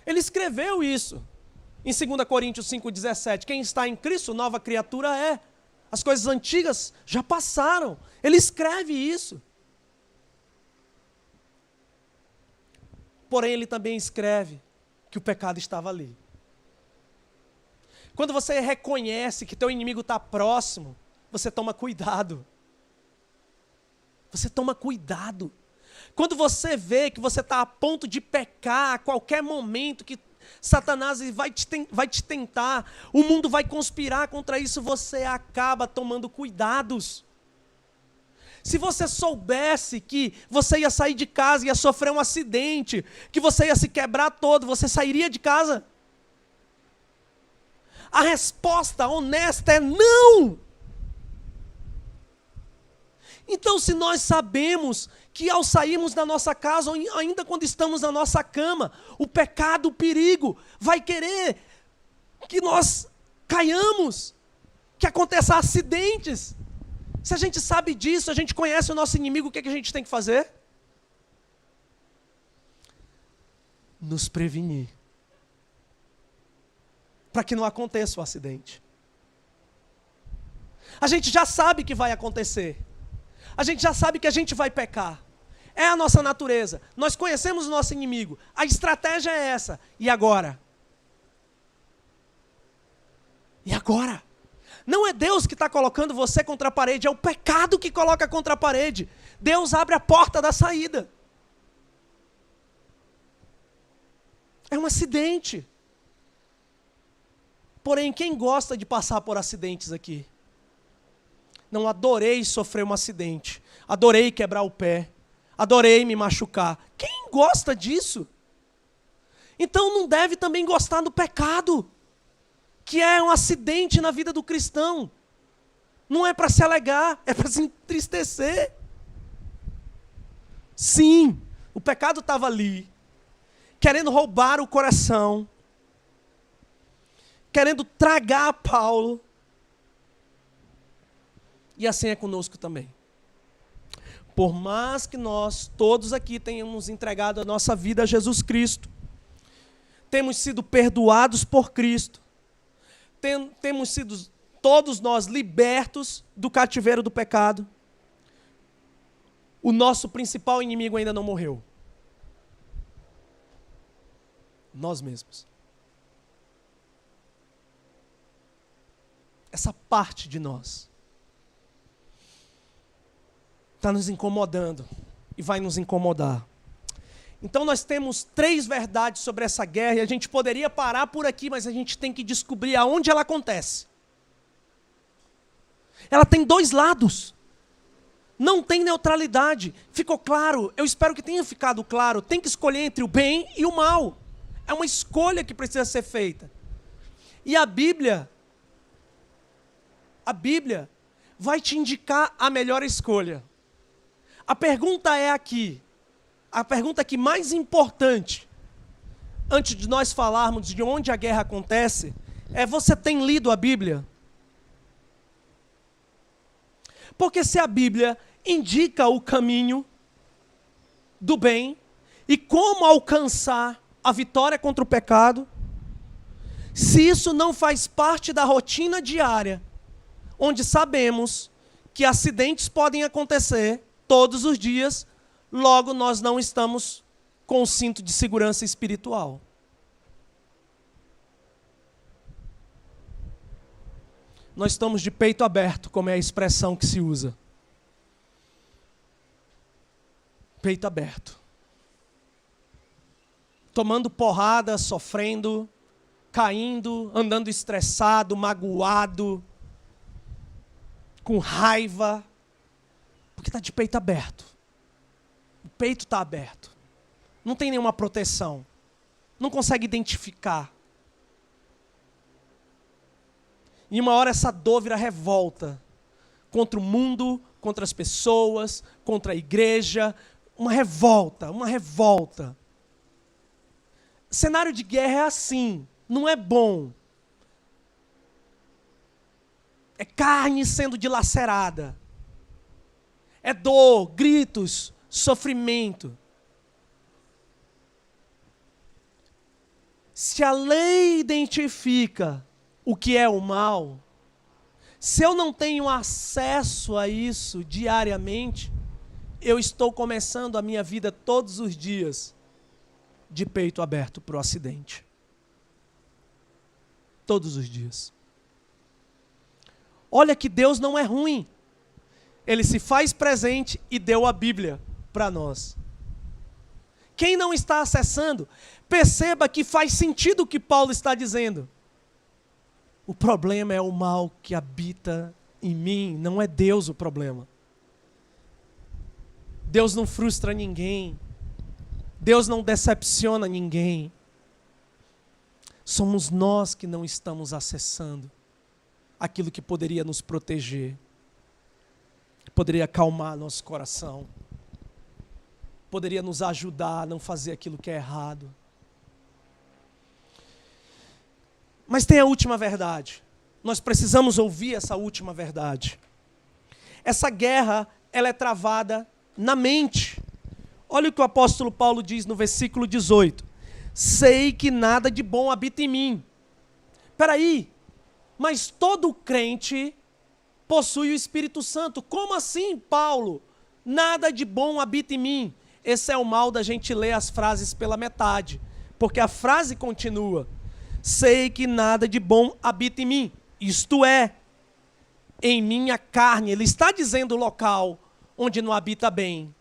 Ele escreveu isso. Em 2 Coríntios 5,17. Quem está em Cristo, nova criatura é. As coisas antigas já passaram. Ele escreve isso. Porém, ele também escreve que o pecado estava ali. Quando você reconhece que teu inimigo está próximo, você toma cuidado. Você toma cuidado. Quando você vê que você está a ponto de pecar a qualquer momento, que Satanás vai te tentar, o mundo vai conspirar contra isso, você acaba tomando cuidados. Se você soubesse que você ia sair de casa e ia sofrer um acidente, que você ia se quebrar todo, você sairia de casa? A resposta honesta é não! Então, se nós sabemos que ao sairmos da nossa casa, ou ainda quando estamos na nossa cama, o pecado, o perigo, vai querer que nós caiamos, que aconteçam acidentes. Se a gente sabe disso, a gente conhece o nosso inimigo, o que a gente tem que fazer? Nos prevenir. Para que não aconteça o acidente. A gente já sabe que vai acontecer. A gente já sabe que a gente vai pecar. É a nossa natureza. Nós conhecemos o nosso inimigo. A estratégia é essa. E agora? E agora? Não é Deus que está colocando você contra a parede, é o pecado que coloca contra a parede. Deus abre a porta da saída. É um acidente. Porém, quem gosta de passar por acidentes aqui? Não, adorei sofrer um acidente. Adorei quebrar o pé. Adorei me machucar. Quem gosta disso? Então não deve também gostar do pecado, que é um acidente na vida do cristão. Não é para se alegar, é para se entristecer. Sim, o pecado estava ali, querendo roubar o coração, querendo tragar Paulo. E assim é conosco também. Por mais que nós, todos aqui, tenhamos entregado a nossa vida a Jesus Cristo, temos sido perdoados por Cristo, temos sido todos nós libertos do cativeiro do pecado, o nosso principal inimigo ainda não morreu. Nós mesmos. Essa parte de nós está nos incomodando e vai nos incomodar. Então nós temos 3 verdades sobre essa guerra, e a gente poderia parar por aqui, mas a gente tem que descobrir aonde ela acontece. Ela tem 2 lados. Não tem neutralidade. Ficou claro? Eu espero que tenha ficado claro. Tem que escolher entre o bem e o mal. É uma escolha que precisa ser feita. E a Bíblia vai te indicar a melhor escolha. A pergunta é aqui, a pergunta aqui mais importante, antes de nós falarmos de onde a guerra acontece, é: você tem lido a Bíblia? Porque se a Bíblia indica o caminho do bem e como alcançar a vitória contra o pecado, se isso não faz parte da rotina diária, onde sabemos que acidentes podem acontecer todos os dias, logo nós não estamos com o cinto de segurança espiritual. Nós estamos de peito aberto, como é a expressão que se usa. Peito aberto. Tomando porrada, sofrendo, caindo, andando estressado, magoado, com raiva, porque está de peito aberto. O peito está aberto. Não tem nenhuma proteção. Não consegue identificar. E uma hora essa dor vira revolta contra o mundo, contra as pessoas, contra a igreja. Uma revolta, uma revolta. Cenário de guerra é assim, não é bom. É carne sendo dilacerada. É dor, gritos, sofrimento. Se a lei identifica o que é o mal, se eu não tenho acesso a isso diariamente, eu estou começando a minha vida todos os dias de peito aberto para o acidente. Todos os dias. Olha que Deus não é ruim. Ele se faz presente e deu a Bíblia para nós. Quem não está acessando, perceba que faz sentido o que Paulo está dizendo. O problema é o mal que habita em mim, não é Deus o problema. Deus não frustra ninguém. Deus não decepciona ninguém. Somos nós que não estamos acessando aquilo que poderia nos proteger, poderia acalmar nosso coração, poderia nos ajudar a não fazer aquilo que é errado. Mas tem a última verdade. Nós precisamos ouvir essa última verdade. Essa guerra, ela é travada na mente. Olha o que o apóstolo Paulo diz no versículo 18. Sei que nada de bom habita em mim. Espera aí, mas todo crente possui o Espírito Santo. Como assim, Paulo? Nada de bom habita em mim. Esse é o mal da gente ler as frases pela metade. Porque a frase continua. Sei que nada de bom habita em mim. Isto é, em minha carne. Ele está dizendo o local onde não habita bem.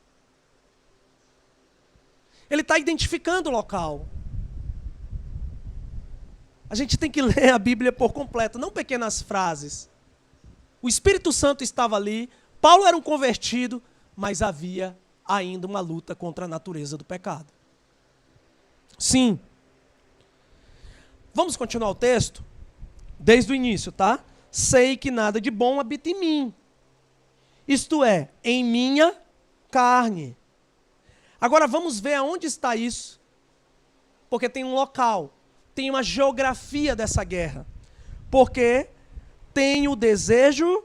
Ele está identificando o local. A gente tem que ler a Bíblia por completo, não pequenas frases. O Espírito Santo estava ali, Paulo era um convertido, mas havia ainda uma luta contra a natureza do pecado. Sim. Vamos continuar o texto? Desde o início, tá? Sei que nada de bom habita em mim. Isto é, em minha carne. Agora vamos ver aonde está isso. Porque tem um local, tem uma geografia dessa guerra. Porque tenho o desejo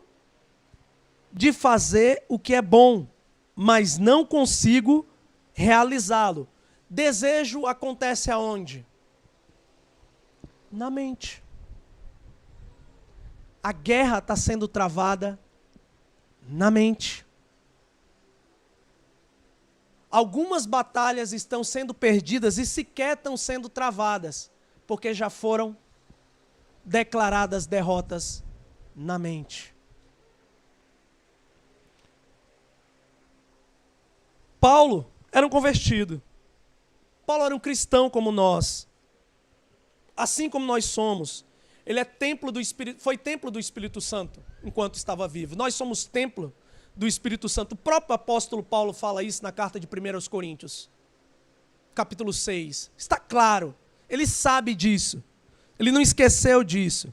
de fazer o que é bom, mas não consigo realizá-lo. Desejo acontece aonde? Na mente. A guerra está sendo travada na mente. Algumas batalhas estão sendo perdidas e sequer estão sendo travadas, porque já foram declaradas derrotas na mente. Paulo era um convertido. Paulo era um cristão como nós. Assim como nós somos. Ele é templo do Espírito, foi templo do Espírito Santo enquanto estava vivo. Nós somos templo do Espírito Santo. O próprio apóstolo Paulo fala isso na carta de 1 Coríntios, capítulo 6. Está claro. Ele sabe disso. Ele não esqueceu disso.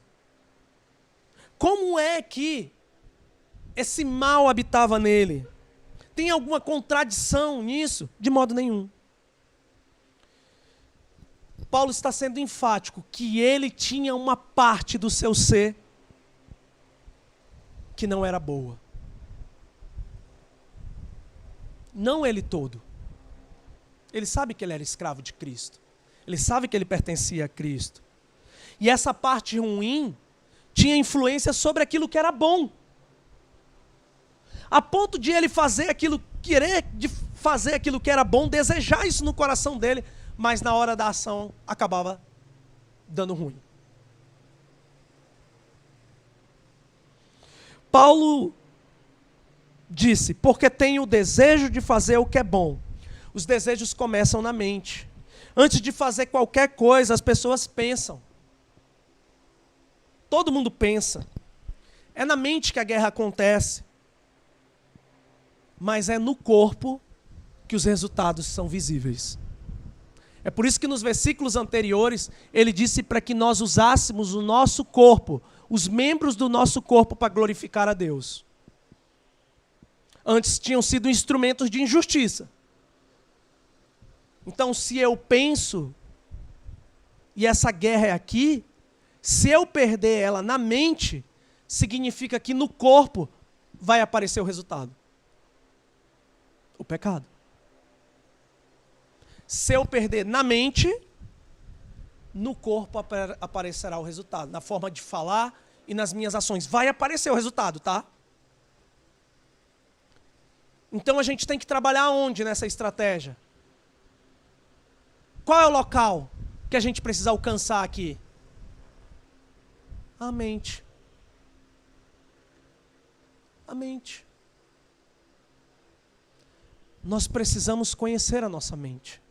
Como é que esse mal habitava nele? Tem alguma contradição nisso? De modo nenhum. Paulo está sendo enfático que ele tinha uma parte do seu ser que não era boa. Não ele todo. Ele sabe que ele era escravo de Cristo. Ele sabe que ele pertencia a Cristo. E essa parte ruim tinha influência sobre aquilo que era bom. A ponto de ele fazer aquilo, querer de fazer aquilo que era bom, desejar isso no coração dele, mas na hora da ação acabava dando ruim. Paulo disse, porque tenho o desejo de fazer o que é bom. Os desejos começam na mente. Antes de fazer qualquer coisa, as pessoas pensam. Todo mundo pensa. É na mente que a guerra acontece. Mas é no corpo que os resultados são visíveis. É por isso que nos versículos anteriores, ele disse para que nós usássemos o nosso corpo, os membros do nosso corpo para glorificar a Deus. Antes tinham sido instrumentos de injustiça. Então, se eu penso, e essa guerra é aqui, se eu perder ela na mente, significa que no corpo vai aparecer o resultado. O pecado. Se eu perder na mente, no corpo aparecerá o resultado. Na forma de falar e nas minhas ações. Vai aparecer o resultado, tá? Então a gente tem que trabalhar onde nessa estratégia? Qual é o local que a gente precisa alcançar aqui? A mente. A mente. Nós precisamos conhecer a nossa mente.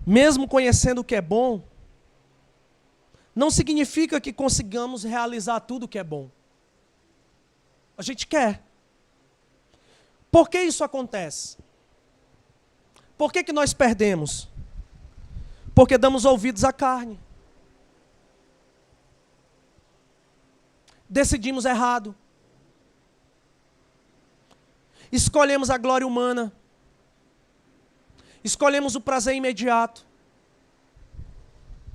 Mesmo conhecendo o que é bom, não significa que consigamos realizar tudo o que é bom. A gente quer. Por que isso acontece? Por que nós perdemos? Porque damos ouvidos à carne. Decidimos errado. Escolhemos a glória humana. Escolhemos o prazer imediato.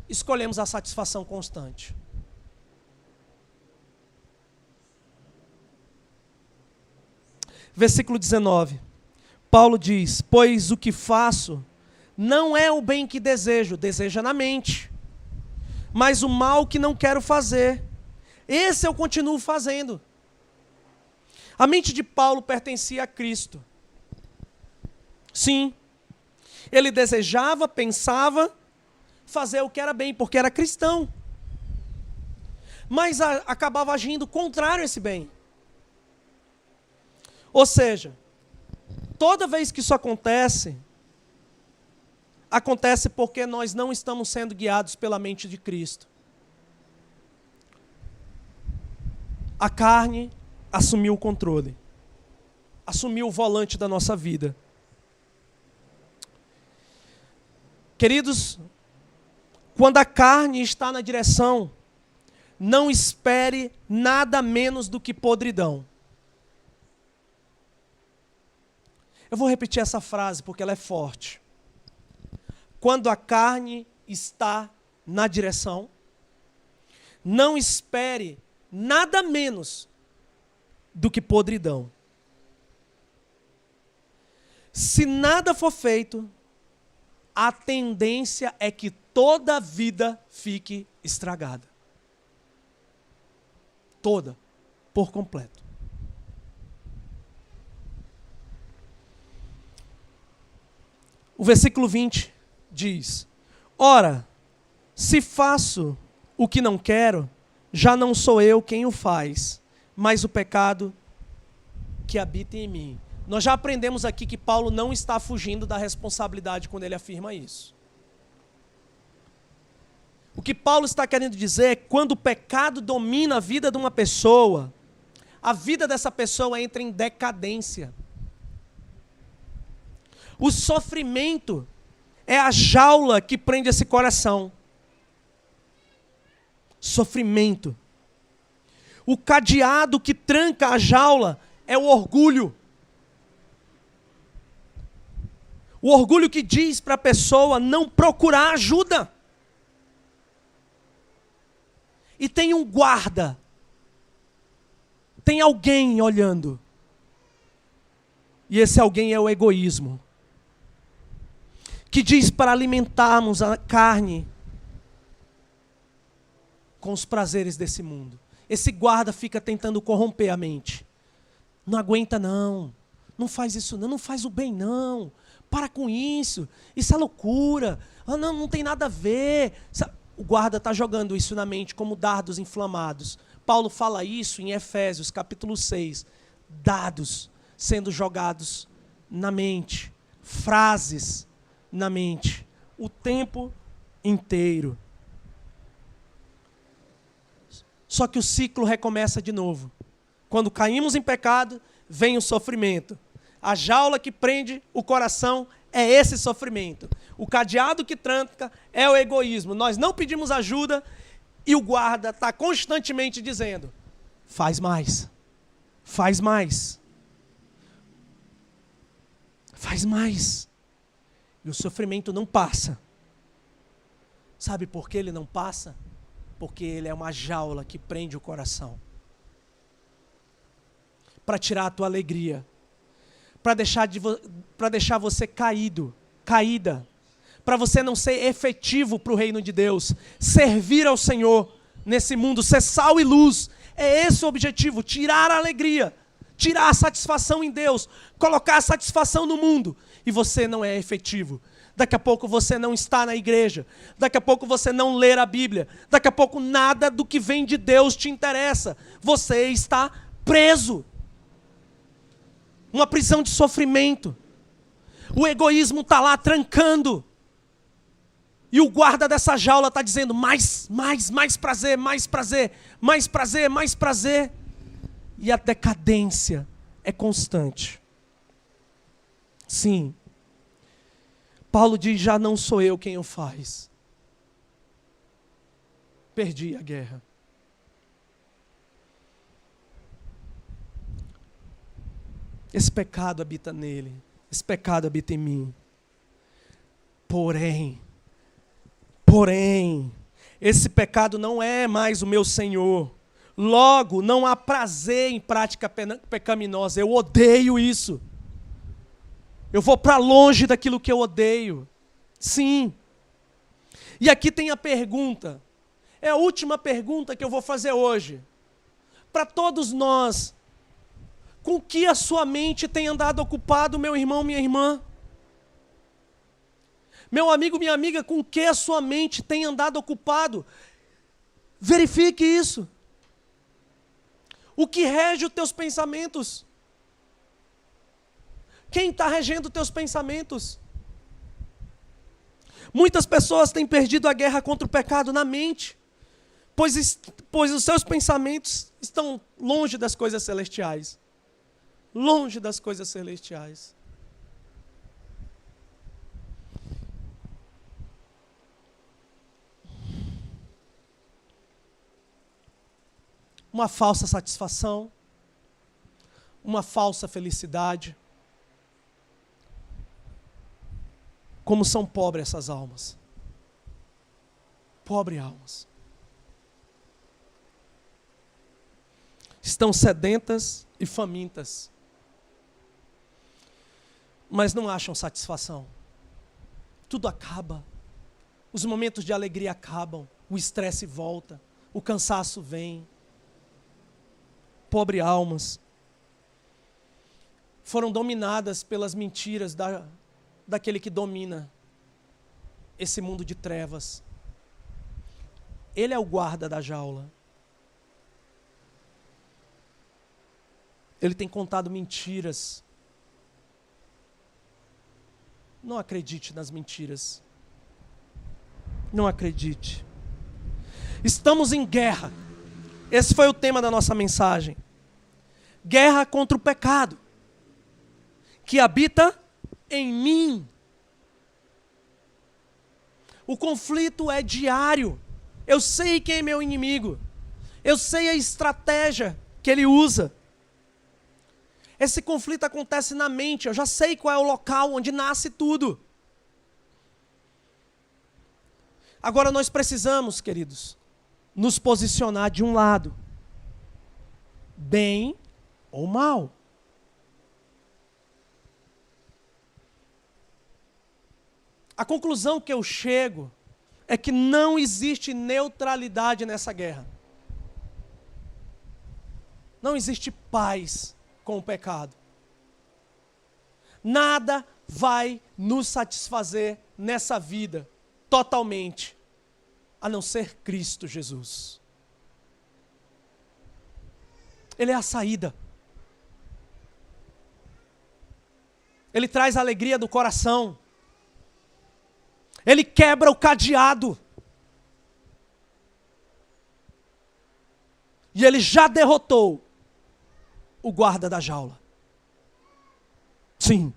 Escolhemos a satisfação constante. Versículo 19. Paulo diz, pois o que faço não é o bem que desejo, deseja na mente, mas o mal que não quero fazer, esse eu continuo fazendo. A mente de Paulo pertencia a Cristo. Sim, ele desejava, pensava fazer o que era bem, porque era cristão. Mas acabava agindo contrário a esse bem. Ou seja, toda vez que isso acontece, acontece porque nós não estamos sendo guiados pela mente de Cristo. A carne assumiu o controle, assumiu o volante da nossa vida. Queridos, quando a carne está na direção, não espere nada menos do que podridão. Eu vou repetir essa frase porque ela é forte. Quando a carne está na direção, não espere nada menos do que podridão. Se nada for feito, a tendência é que toda a vida fique estragada. Toda, por completo. O versículo 20 diz, ora, se faço o que não quero, já não sou eu quem o faz, mas o pecado que habita em mim. Nós já aprendemos aqui que Paulo não está fugindo da responsabilidade quando ele afirma isso. O que Paulo está querendo dizer é que quando o pecado domina a vida de uma pessoa, a vida dessa pessoa entra em decadência. O sofrimento é a jaula que prende esse coração. Sofrimento. O cadeado que tranca a jaula é o orgulho. O orgulho que diz para a pessoa não procurar ajuda. E tem um guarda. Tem alguém olhando. E esse alguém é o egoísmo. Que diz para alimentarmos a carne com os prazeres desse mundo. Esse guarda fica tentando corromper a mente. Não aguenta não. Não faz isso não. Não faz o bem não. Para com isso. Isso é loucura. Ah, não tem nada a ver. O guarda está jogando isso na mente como dardos inflamados. Paulo fala isso em Efésios, capítulo 6. Dados sendo jogados na mente. Frases na mente. O tempo inteiro. Só que o ciclo recomeça de novo. Quando caímos em pecado, vem o sofrimento. A jaula que prende o coração é esse sofrimento. O cadeado que tranca é o egoísmo. Nós não pedimos ajuda e o guarda está constantemente dizendo: faz mais, faz mais, faz mais. E o sofrimento não passa. Sabe por que ele não passa? Porque ele é uma jaula que prende o coração. Para tirar a tua alegria. Para deixar você caído, caída. Para você não ser efetivo para o reino de Deus. Servir ao Senhor nesse mundo, ser sal e luz. É esse o objetivo, tirar a alegria. Tirar a satisfação em Deus. Colocar a satisfação no mundo. E você não é efetivo. Daqui a pouco você não está na igreja. Daqui a pouco você não lê a Bíblia. Daqui a pouco nada do que vem de Deus te interessa. Você está preso. Uma prisão de sofrimento. O egoísmo está lá trancando. E o guarda dessa jaula está dizendo: mais prazer, mais prazer, mais prazer, mais prazer. E a decadência é constante. Sim. Paulo diz: já não sou eu quem o faz. Perdi a guerra. Esse pecado habita nele. Esse pecado habita em mim. Porém, esse pecado não é mais o meu Senhor. Logo, não há prazer em prática pecaminosa. Eu odeio isso. Eu vou para longe daquilo que eu odeio. Sim. E aqui tem a pergunta. É a última pergunta que eu vou fazer hoje. Para todos nós. Com que a sua mente tem andado ocupado, meu irmão, minha irmã? Meu amigo, minha amiga, com que a sua mente tem andado ocupado? Verifique isso. O que rege os teus pensamentos? Quem está regendo os teus pensamentos? Muitas pessoas têm perdido a guerra contra o pecado na mente, pois os seus pensamentos estão longe das coisas celestiais. Longe das coisas celestiais. Uma falsa satisfação, uma falsa felicidade. Como são pobres essas almas. Pobres almas. Estão sedentas e famintas. Mas não acham satisfação. Tudo acaba. Os momentos de alegria acabam. O estresse volta. O cansaço vem. Pobres almas. Foram dominadas pelas mentiras daquele que domina esse mundo de trevas. Ele é o guarda da jaula. Ele tem contado mentiras Não acredite nas mentiras. Não acredite. Estamos em guerra. Esse foi o tema da nossa mensagem. Guerra contra o pecado, que habita em mim. O conflito é diário. Eu sei quem é meu inimigo. Eu sei a estratégia que ele usa. Esse conflito acontece na mente. Eu já sei qual é o local onde nasce tudo. Agora nós precisamos, queridos, nos posicionar de um lado. Bem ou mal. A conclusão que eu chego é que não existe neutralidade nessa guerra. Não existe paz com o pecado. Nada vai nos satisfazer nessa vida totalmente, a não ser Cristo Jesus. Ele é a saída. Ele traz a alegria do coração. Ele quebra o cadeado. E ele já derrotou o guarda da jaula. Sim.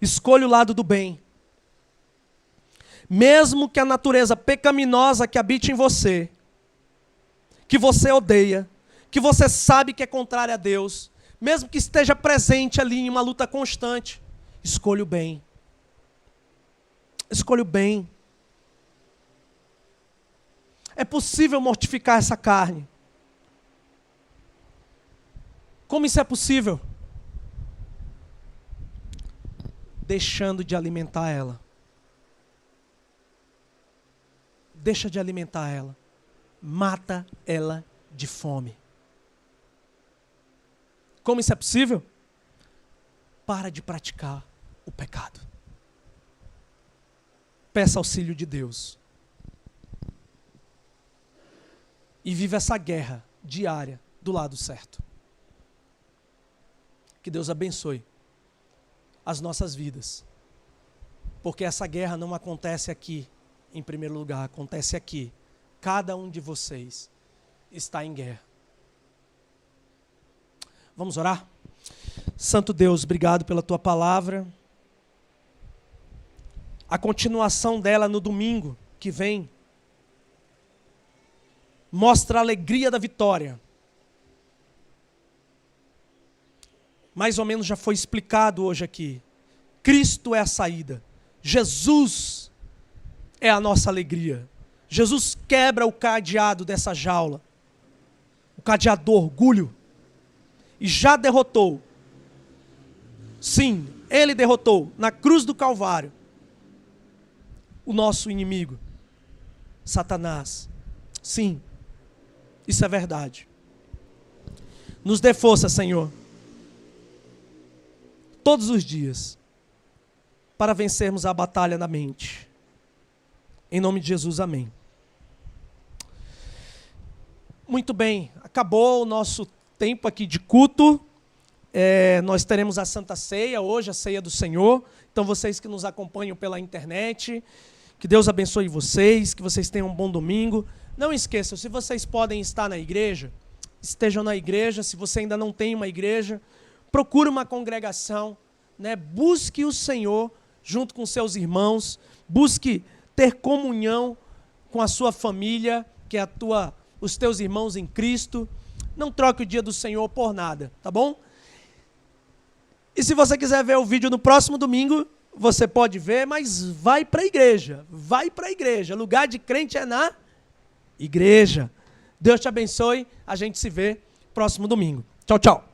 Escolha o lado do bem. Mesmo que a natureza pecaminosa que habite em você, que você odeia, que você sabe que é contrária a Deus, mesmo que esteja presente ali em uma luta constante, escolha o bem. Escolha o bem. É possível mortificar essa carne. Como isso é possível? Deixando de alimentar ela. Deixa de alimentar ela. Mata ela de fome. Como isso é possível? Para de praticar o pecado. Peça auxílio de Deus. E vive essa guerra diária do lado certo. Que Deus abençoe as nossas vidas. Porque essa guerra não acontece aqui, em primeiro lugar, acontece aqui. Cada um de vocês está em guerra. Vamos orar? Santo Deus, obrigado pela tua palavra. A continuação dela no domingo que vem mostra a alegria da vitória. Mais ou menos já foi explicado hoje aqui. Cristo é a saída. Jesus é a nossa alegria. Jesus quebra o cadeado dessa jaula. O cadeado do orgulho. E já derrotou. Sim, ele derrotou na cruz do Calvário o nosso inimigo, Satanás. Sim, isso é verdade. Nos dê força, Senhor, todos os dias, para vencermos a batalha na mente. Em nome de Jesus, amém. Muito bem, acabou o nosso tempo aqui de culto. Nós teremos a Santa Ceia hoje, a Ceia do Senhor. Então vocês que nos acompanham pela internet, que Deus abençoe vocês, que vocês tenham um bom domingo. Não esqueçam, se vocês podem estar na igreja, estejam na igreja. Se você ainda não tem uma igreja, procure uma congregação, né? Busque o Senhor junto com seus irmãos, busque ter comunhão com a sua família, que é os teus irmãos em Cristo. Não troque o dia do Senhor por nada, tá bom? E se você quiser ver o vídeo no próximo domingo, você pode ver, mas vai para a igreja. Vai para a igreja. Lugar de crente é na igreja. Deus te abençoe. A gente se vê próximo domingo. Tchau, tchau.